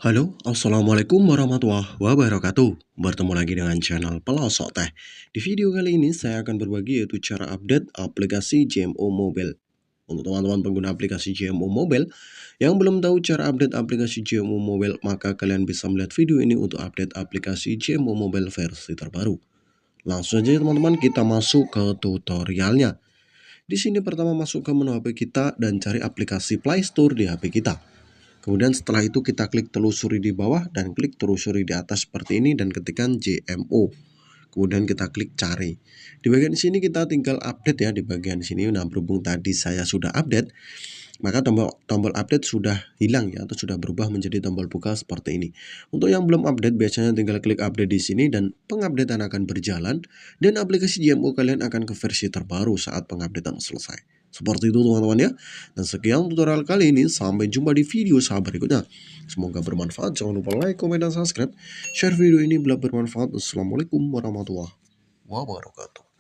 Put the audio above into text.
Halo, Assalamualaikum warahmatullahi wabarakatuh. Bertemu lagi dengan channel Pelosok Teh. Di video kali ini saya akan berbagi yaitu cara update aplikasi JMO Mobile. Untuk teman-teman pengguna aplikasi JMO Mobile yang belum tahu cara update aplikasi JMO Mobile, maka kalian bisa melihat video ini untuk update aplikasi JMO Mobile versi terbaru. Langsung aja teman-teman kita masuk ke tutorialnya. Di sini pertama masuk ke menu HP kita dan cari aplikasi Play Store di HP kita. Kemudian setelah itu kita klik telusuri di bawah dan klik telusuri di atas seperti ini dan ketikkan JMO. Kemudian kita klik cari. Di bagian sini kita tinggal update ya di bagian sini. Nah, berhubung tadi saya sudah update, maka tombol update sudah hilang ya atau sudah berubah menjadi tombol buka seperti ini. Untuk yang belum update biasanya tinggal klik update di sini dan pengupdatean akan berjalan dan aplikasi JMO kalian akan ke versi terbaru saat pengupdatean selesai. Seperti itu teman-teman ya. Dan sekian tutorial kali ini. Sampai jumpa di video saya berikutnya. Semoga bermanfaat. Jangan lupa like, komen, dan subscribe. Share video ini bila bermanfaat. Assalamualaikum warahmatullahi wabarakatuh.